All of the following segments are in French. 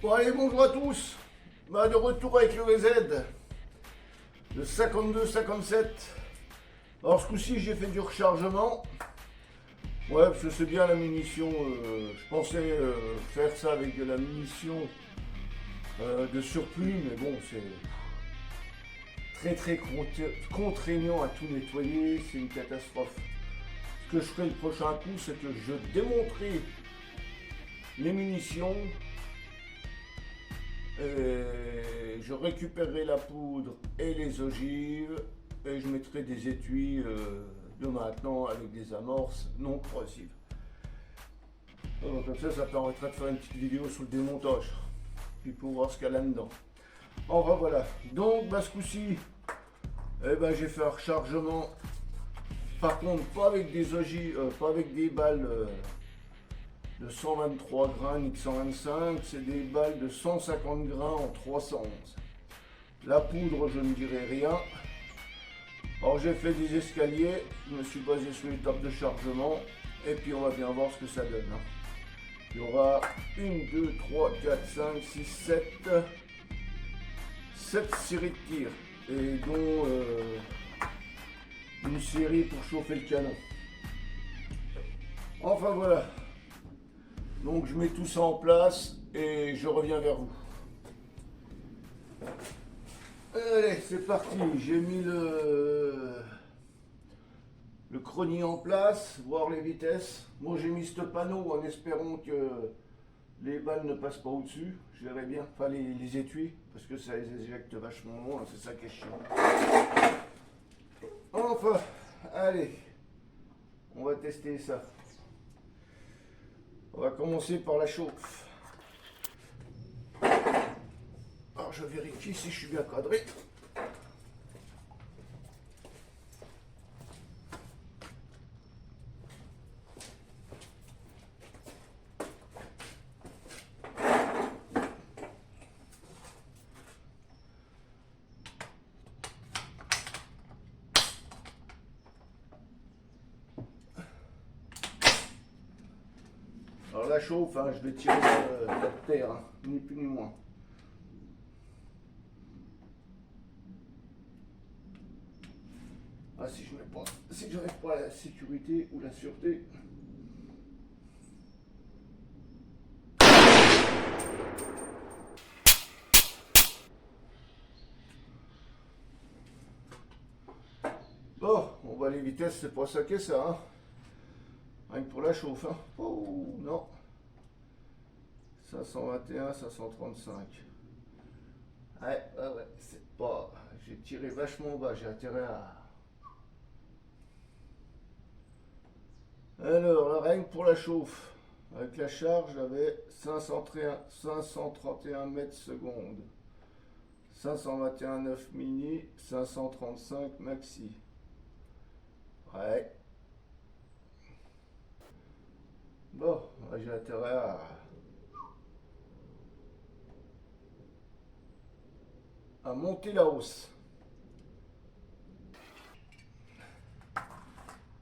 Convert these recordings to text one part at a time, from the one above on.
Bon allez, bonjour à tous. Bah, de retour avec le VZ. Le 52-57. Alors ce coup-ci j'ai fait du rechargement. Ouais, parce que c'est bien la munition. Je pensais faire ça avec de la munition de surplus, mais bon, c'est très contraignant à tout nettoyer, c'est une catastrophe. Ce que je ferai le prochain coup, c'est que je démonterai les munitions, et je récupérerai la poudre et les ogives, et je mettrai des étuis de maintenant avec des amorces non corrosives. Comme ça permettra de faire une petite vidéo sur le démontage, puis pour voir ce qu'il y a là-dedans. Enfin voilà, donc ce coup-ci, j'ai fait un rechargement. Par contre, pas avec des ogives, pas avec des balles de 123 grains ni de 125, c'est des balles de 150 grains en 311. La poudre, je ne dirai rien. Alors j'ai fait des escaliers, je me suis basé sur les tables de chargement, et puis on va bien voir ce que ça donne. Il y aura 1, 2, 3, 4, 5, 6, 7 séries de tir, et dont une série pour chauffer le canon. Enfin voilà. Donc je mets tout ça en place et je reviens vers vous. Allez, c'est parti. J'ai mis le chrony en place, voir les vitesses. Moi j'ai mis ce panneau en espérant que les balles ne passent pas au-dessus. Je verrai bien, enfin les étuis, parce que ça les éjecte vachement loin, c'est ça qui est chiant. Enfin, allez, on va tester ça. On va commencer par la chauffe. Alors je vérifie si je suis bien cadré. Alors la chauffe, je vais tirer la terre, ni plus ni moins. Ah, si je n'arrive pas à la sécurité ou la sûreté. Bon, on va les vitesses, c'est pas ça qu'est ça, Rien que pour la chauffe, Oh non. 521, 535. Ouais, c'est pas. J'ai tiré vachement bas, j'ai intérêt à. Alors, rien que pour la chauffe, avec la charge, j'avais 531 mètres secondes. 521 9 mini, 535 maxi. Ouais. Bon, j'ai intérêt à monter la hausse.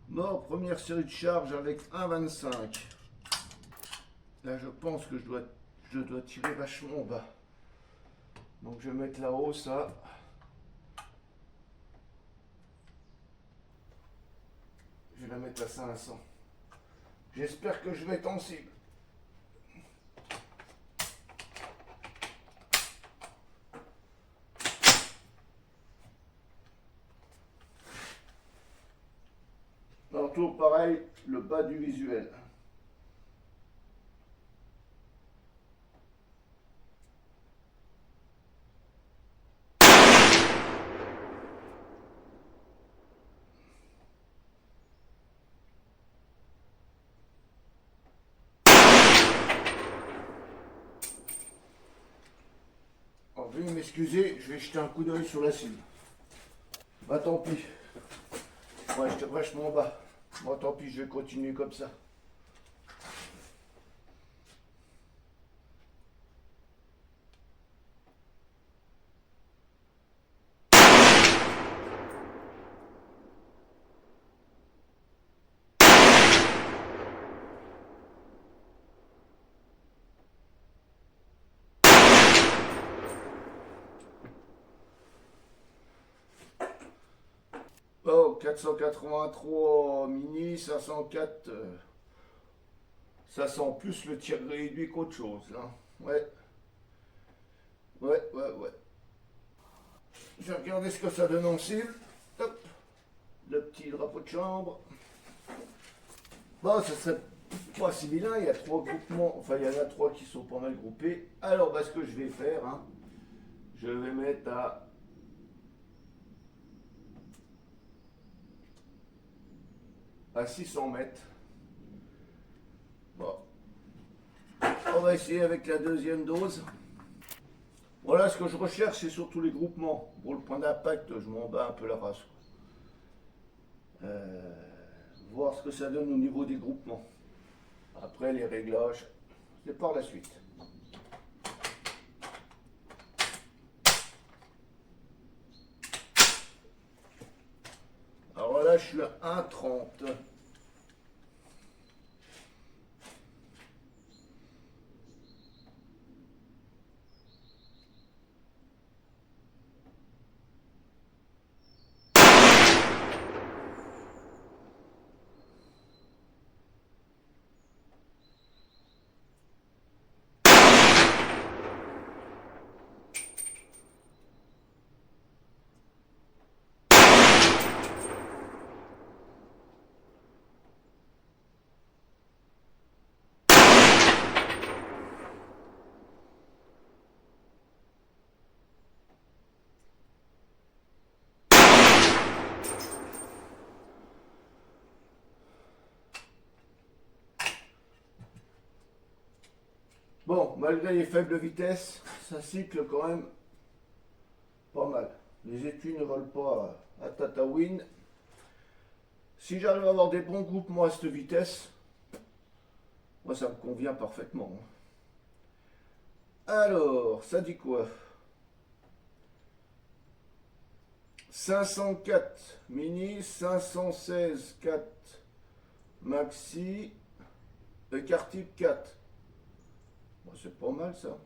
Bon, première série de charge avec 1,25. Là, je pense que je dois tirer vachement bas. Donc, je vais mettre la hausse à. Je vais la mettre à 500. J'espère que je vais être en cible. Alors, toujours pareil, le bas du visuel. Veuillez m'excuser, je vais jeter un coup d'œil sur la cible. Bah tant pis. Ouais, j'étais vachement bas. Bon, tant pis, je vais continuer comme ça. Alors, 483 mini, 504. Ça sent plus le tir réduit qu'autre chose. Hein. Ouais. Ouais. Je vais regarder ce que ça donne en cible. Hop. Le petit drapeau de chambre. Bon, ça serait pas si vilain. Il y a 3 groupements. Enfin, il y en a 3 qui sont pas mal groupés. Alors, ce que je vais faire, hein, je vais mettre à 600 mètres. Bon. On va essayer avec la deuxième dose. Voilà, ce que je recherche, c'est surtout les groupements. Pour le point d'impact, je m'en bats un peu la race. Voir ce que ça donne au niveau des groupements. Après, les réglages, c'est par la suite. Alors là, je suis à 1,30. Bon, malgré les faibles vitesses, ça cycle quand même pas mal. Les étuis ne volent pas à Tatawin. Si j'arrive à avoir des bons groupements à cette vitesse, moi ça me convient parfaitement. Alors, ça dit quoi? 504 mini, 516 4 maxi, écart type 4. Bon, c'est pas mal ça.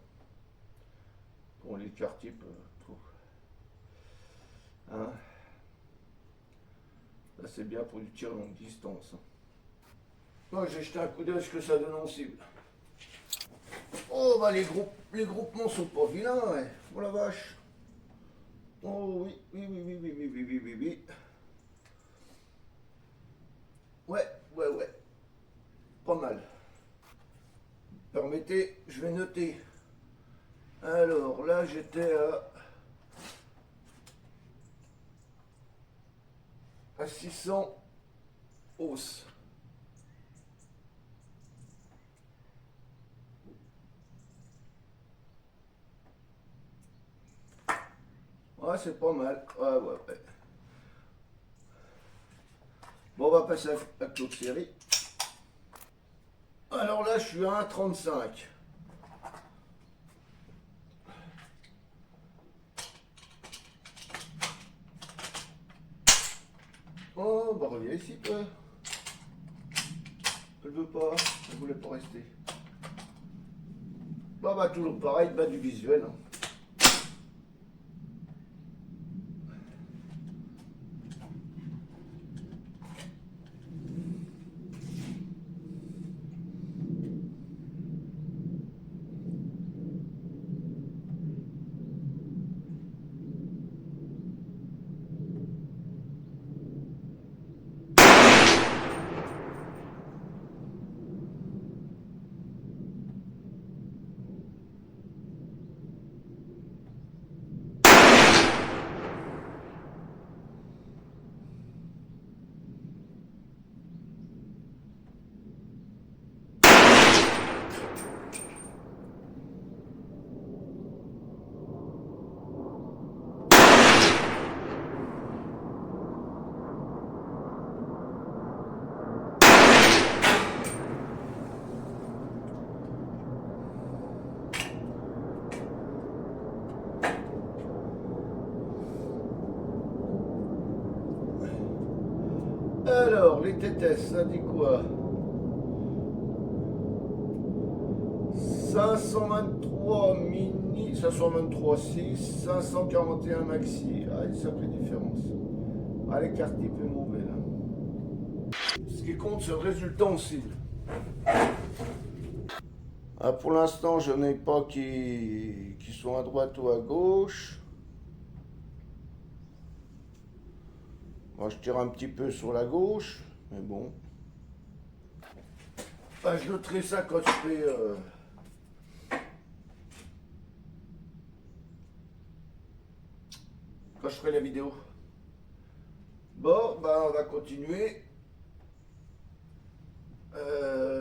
Pour l'écart type, hein. Là c'est bien pour du tir longue distance. Moi j'ai jeté un coup d'œil ce que ça donne en cible. Oh bah les groupements sont pas vilains, ouais. Oh la vache. Oh oui. Ouais. Pas mal. Permettez, je vais noter. Alors là j'étais à 600 os. Ouais, c'est pas mal. Ouais. Bon, on va passer à l'autre série. Alors là, je suis à 1,35. Oh, bah reviens ici, toi. Elle veut pas, elle voulait pas rester. Bah toujours pareil, du visuel. Hein. Alors, les TTS, ça dit quoi? 523 mini, 523 6, 541 maxi. Ah, une sacrée différence. Ah, l'écart type est mauvais là. Ce qui compte, c'est le résultat en cible. Ah, pour l'instant, je n'ai pas qui sont à droite ou à gauche. Moi, je tire un petit peu sur la gauche, mais bon. Ah, je noterai ça quand je fais... quand je ferai la vidéo. Bon, ben on va continuer.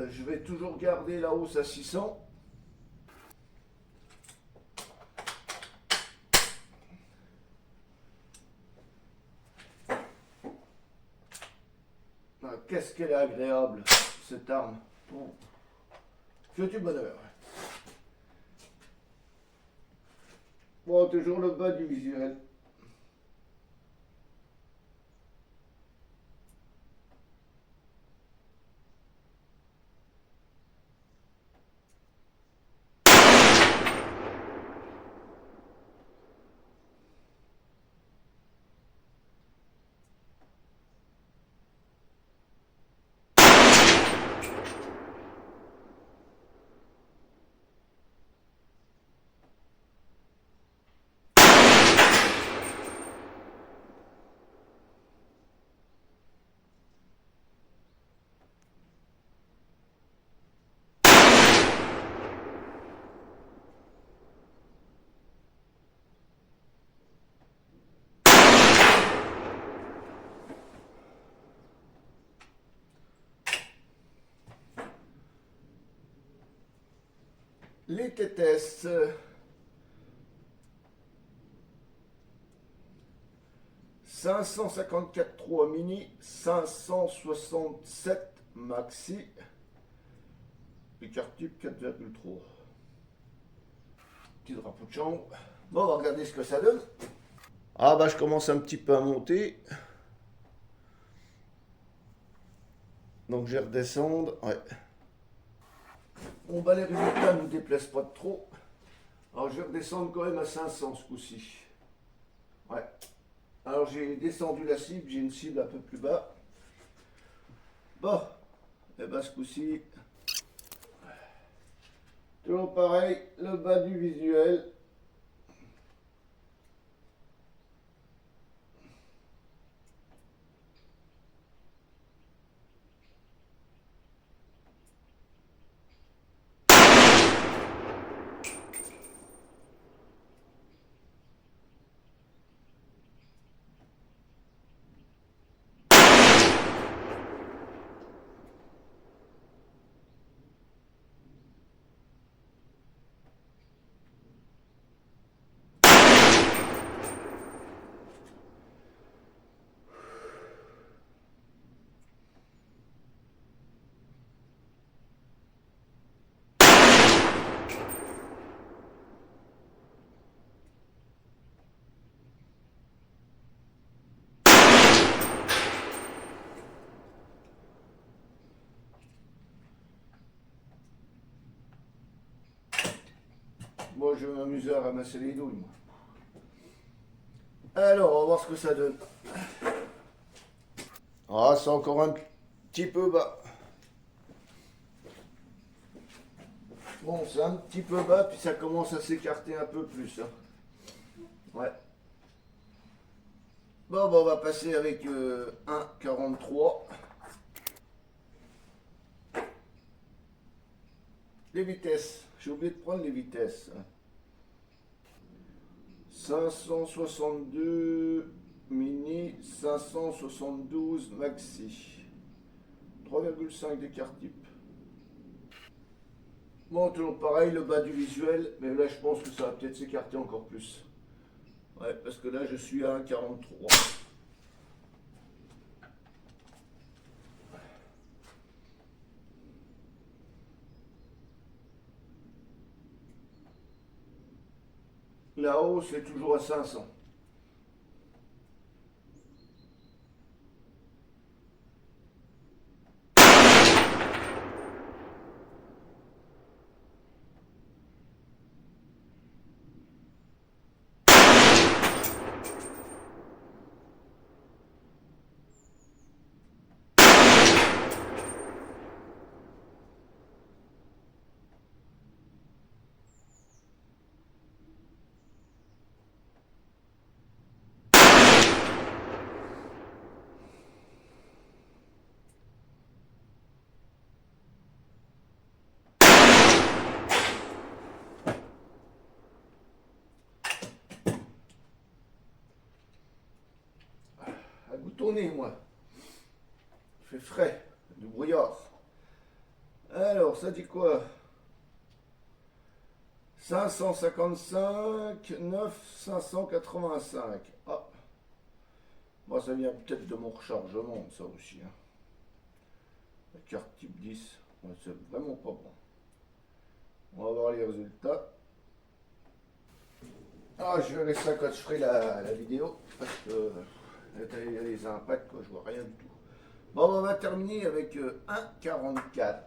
Je vais toujours garder la hausse à 600. Ah, qu'est-ce qu'elle est agréable, cette arme. Bon. Que du bonheur. Bon, toujours le bas du visuel. Les TTS. 554.3 mini, 567 maxi, écart type 4,3. Petit drapeau de chambre. Bon, on va regarder ce que ça donne. Ah bah je commence un petit peu à monter. Donc je vais redescendre. Ouais. Bon bah les résultats ne nous déplaisent pas de trop. Alors je vais redescendre quand même à 500 ce coup-ci. Ouais. Alors j'ai descendu la cible, j'ai une cible un peu plus bas. Bon, et ben ce coup-ci, toujours pareil, le bas du visuel. Moi, je vais m'amuser à ramasser les douilles, moi. Alors, on va voir ce que ça donne. Ah, c'est encore un petit peu bas. Bon, c'est un petit peu bas, puis ça commence à s'écarter un peu plus. Hein. Ouais. Bon, bah, on va passer avec 1,43. Les vitesses. J'ai oublié de prendre les vitesses. 562 mini, 572 maxi. 3,5 d'écart type. Bon, toujours pareil, le bas du visuel, mais là je pense que ça va peut-être s'écarter encore plus. Ouais, parce que là je suis à 1,43. La hausse est toujours à 500. boutonné, moi. Il fait frais, du brouillard. Alors, ça dit quoi? 555, 9, 585. Ah, bon, ça vient peut-être de mon rechargement, ça aussi. Hein. La carte type 10, ouais, c'est vraiment pas bon. On va voir les résultats. Ah, je verrai ça quand je ferai la vidéo, parce que il y a les impacts, quoi, je vois rien du tout. Bon, on va terminer avec 1,44.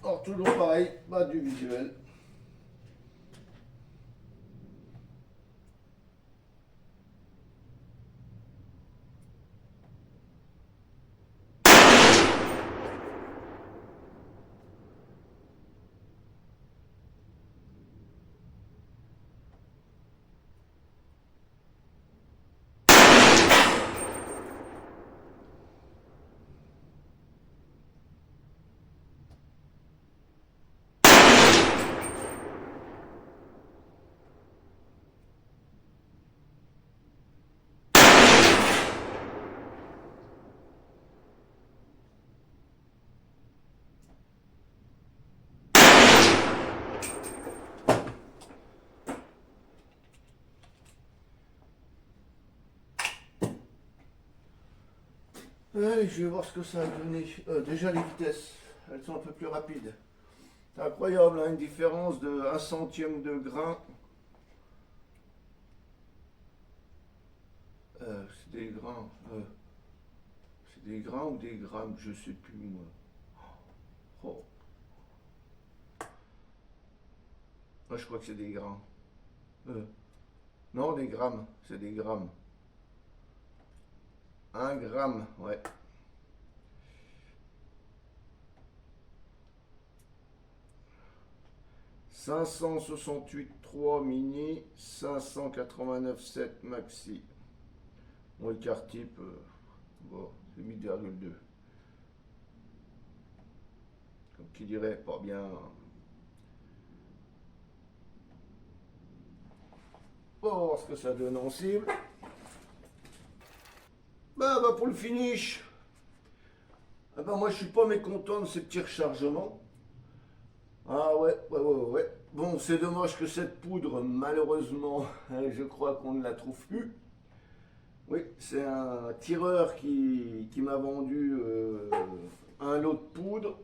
Alors, toujours pareil, pas du visuel. Allez, je vais voir ce que ça a donné. Déjà, les vitesses, elles sont un peu plus rapides. C'est incroyable, hein, une différence de 1 centième de grain. C'est des grains. C'est des grains ou des grammes, je sais plus moi. Oh. Moi, je crois que c'est des grains. Non, des grammes, c'est des grammes. 1 gramme, ouais. « 568,3 mini, 589,7 maxi. » Bon, le carte type, bon, c'est 8,2. Comme qui dirait, pas bien. On va voir ce que ça donne en cible. Bah, pour le finish, ah bah, moi je suis pas mécontent de ces petits rechargements. Ah ouais. Bon, c'est dommage que cette poudre, malheureusement, je crois qu'on ne la trouve plus. Oui, c'est un tireur qui m'a vendu un lot de poudre.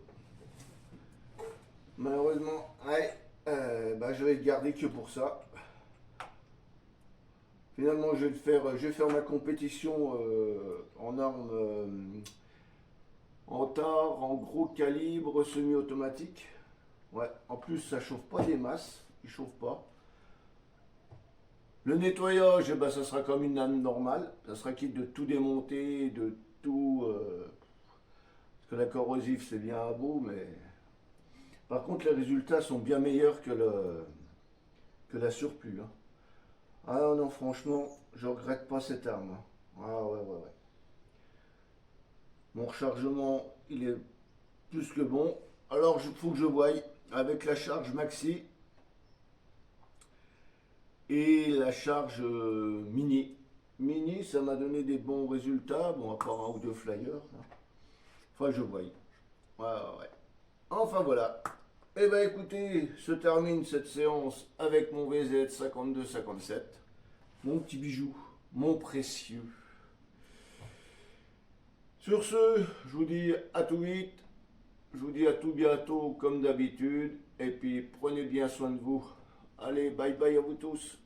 Malheureusement, ouais, bah, je vais le garder que pour ça. Finalement, je vais faire ma compétition en armes en tard, en gros calibre, semi-automatique. Ouais, en plus, ça chauffe pas des masses, il chauffe pas. Le nettoyage, eh ben, ça sera comme une lame normale. Ça sera quitte de tout démonter, de tout. Parce que la corrosive, c'est bien à bout, mais. Par contre, les résultats sont bien meilleurs que la surplus. Hein. Ah non, franchement, je regrette pas cette arme. Ah ouais. Mon rechargement, il est plus que bon. Alors, il faut que je voie avec la charge maxi et la charge mini. Mini, ça m'a donné des bons résultats. Bon, à part un ou deux flyers. Enfin, je voie. Ouais. Enfin, voilà. Eh bien, écoutez, se termine cette séance avec mon VZ 5257. Mon petit bijou, mon précieux. Sur ce, je vous dis à tout vite. Je vous dis à tout bientôt comme d'habitude. Et puis, prenez bien soin de vous. Allez, bye bye à vous tous.